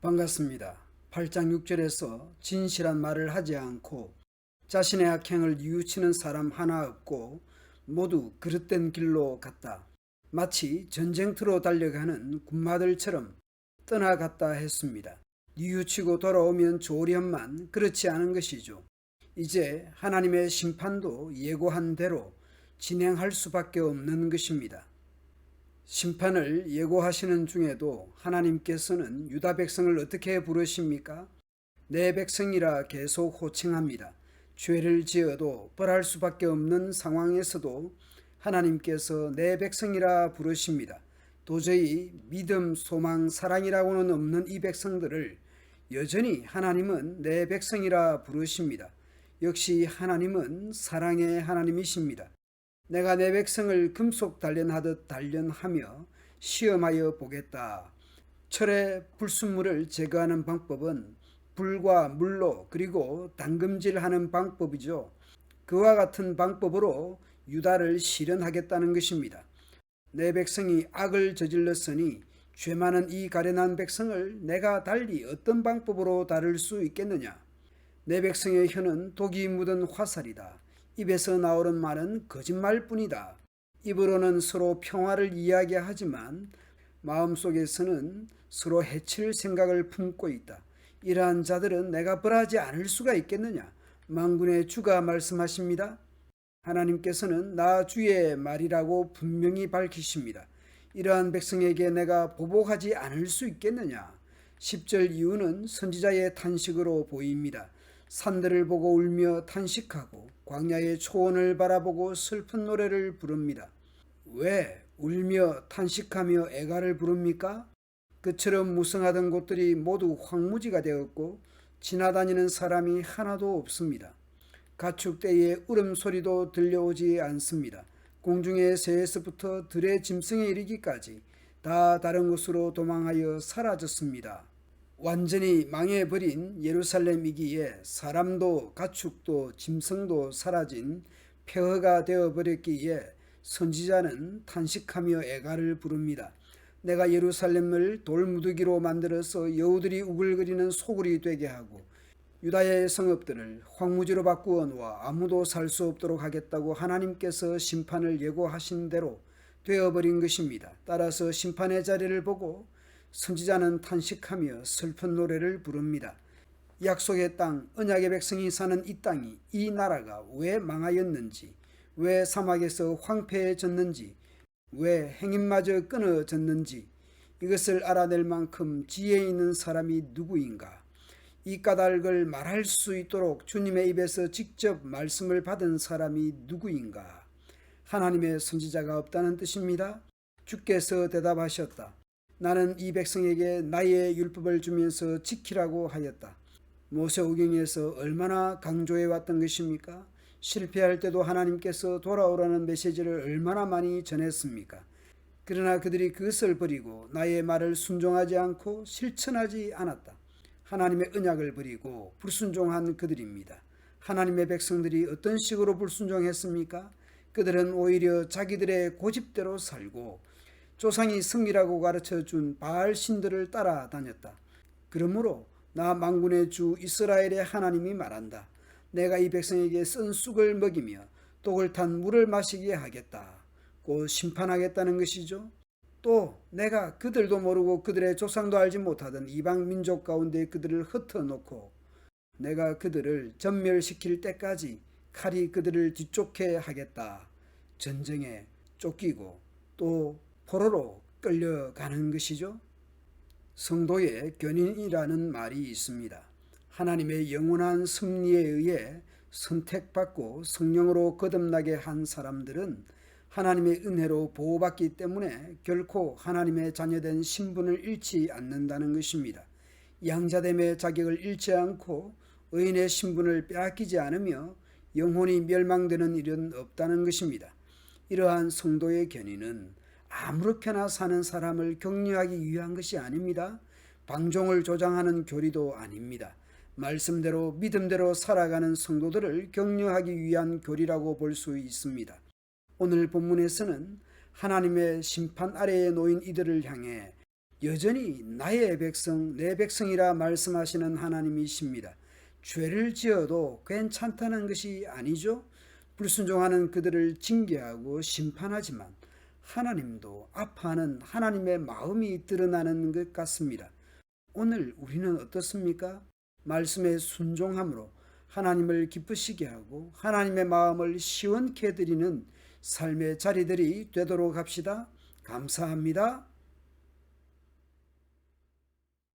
반갑습니다. 8장 6절에서 진실한 말을 하지 않고 자신의 악행을 뉘우치는 사람 하나 없고 모두 그릇된 길로 갔다. 마치 전쟁터로 달려가는 군마들처럼 떠나갔다 했습니다. 뉘우치고 돌아오면 조련만 그렇지 않은 것이죠. 이제 하나님의 심판도 예고한 대로 진행할 수밖에 없는 것입니다. 심판을 예고하시는 중에도 하나님께서는 유다 백성을 어떻게 부르십니까? 내 백성이라 계속 호칭합니다. 죄를 지어도 벌할 수밖에 없는 상황에서도 하나님께서 내 백성이라 부르십니다. 도저히 믿음, 소망, 사랑이라고는 없는 이 백성들을 여전히 하나님은 내 백성이라 부르십니다. 역시 하나님은 사랑의 하나님이십니다. 내가 내 백성을 금속 단련하듯 단련하며 시험하여 보겠다. 철의 불순물을 제거하는 방법은 불과 물로 그리고 담금질하는 방법이죠. 그와 같은 방법으로 유다를 실현하겠다는 것입니다. 내 백성이 악을 저질렀으니 죄 많은 이 가련한 백성을 내가 달리 어떤 방법으로 다룰 수 있겠느냐? 내 백성의 혀는 독이 묻은 화살이다. 입에서 나오는 말은 거짓말뿐이다. 입으로는 서로 평화를 이야기하지만 마음속에서는 서로 해칠 생각을 품고 있다. 이러한 자들은 내가 벌하지 않을 수가 있겠느냐? 만군의 주가 말씀하십니다. 하나님께서는 나 주의 말이라고 분명히 밝히십니다. 이러한 백성에게 내가 보복하지 않을 수 있겠느냐? 10절 이후는 선지자의 탄식으로 보입니다. 산들을 보고 울며 탄식하고 광야의 초원을 바라보고 슬픈 노래를 부릅니다. 왜 울며 탄식하며 애가를 부릅니까? 그처럼 무성하던 곳들이 모두 황무지가 되었고 지나다니는 사람이 하나도 없습니다. 가축대의 울음소리도 들려오지 않습니다. 공중의 새에서부터 들의 짐승에 이르기까지 다 다른 곳으로 도망하여 사라졌습니다. 완전히 망해버린 예루살렘이기에 사람도 가축도 짐승도 사라진 폐허가 되어버렸기에 선지자는 탄식하며 애가를 부릅니다. 내가 예루살렘을 돌무더기로 만들어서 여우들이 우글거리는 소굴이 되게 하고 유다의 성읍들을 황무지로 바꾸어 놓아 아무도 살 수 없도록 하겠다고 하나님께서 심판을 예고하신 대로 되어버린 것입니다. 따라서 심판의 자리를 보고 선지자는 탄식하며 슬픈 노래를 부릅니다. 약속의 땅, 언약의 백성이 사는 이 땅이, 이 나라가 왜 망하였는지, 왜 사막에서 황폐해졌는지, 왜 행인마저 끊어졌는지 이것을 알아낼 만큼 지혜 있는 사람이 누구인가? 이 까닭을 말할 수 있도록 주님의 입에서 직접 말씀을 받은 사람이 누구인가? 하나님의 선지자가 없다는 뜻입니다. 주께서 대답하셨다. 나는 이 백성에게 나의 율법을 주면서 지키라고 하였다. 모세오경에서 얼마나 강조해 왔던 것입니까? 실패할 때도 하나님께서 돌아오라는 메시지를 얼마나 많이 전했습니까? 그러나 그들이 그것을 버리고 나의 말을 순종하지 않고 실천하지 않았다. 하나님의 언약을 버리고 불순종한 그들입니다. 하나님의 백성들이 어떤 식으로 불순종했습니까? 그들은 오히려 자기들의 고집대로 살고 조상이 성이라고 가르쳐준 바알 신들을 따라다녔다. 그러므로 나 만군의 주 이스라엘의 하나님이 말한다. 내가 이 백성에게 쓴 쑥을 먹이며 독을 탄 물을 마시게 하겠다. 곧 심판하겠다는 것이죠. 또 내가 그들도 모르고 그들의 조상도 알지 못하던 이방 민족 가운데 그들을 흩어놓고 내가 그들을 전멸시킬 때까지 칼이 그들을 뒤쫓게 하겠다. 전쟁에 쫓기고 또 포로로 끌려가는 것이죠. 성도의 견인이라는 말이 있습니다. 하나님의 영원한 섭리에 의해 선택받고 성령으로 거듭나게 한 사람들은 하나님의 은혜로 보호받기 때문에 결코 하나님의 자녀된 신분을 잃지 않는다는 것입니다. 양자됨의 자격을 잃지 않고 의인의 신분을 빼앗기지 않으며 영혼이 멸망되는 일은 없다는 것입니다. 이러한 성도의 견인은 아무렇게나 사는 사람을 격려하기 위한 것이 아닙니다. 방종을 조장하는 교리도 아닙니다. 말씀대로 믿음대로 살아가는 성도들을 격려하기 위한 교리라고 볼 수 있습니다. 오늘 본문에서는 하나님의 심판 아래에 놓인 이들을 향해 여전히 나의 백성, 내 백성이라 말씀하시는 하나님이십니다. 죄를 지어도 괜찮다는 것이 아니죠. 불순종하는 그들을 징계하고 심판하지만 하나님도 아파하는 하나님의 마음이 드러나는 것 같습니다. 오늘 우리는 어떻습니까? 말씀에 순종함으로 하나님을 기쁘시게 하고 하나님의 마음을 시원케 해드리는 삶의 자리들이 되도록 합시다. 감사합니다.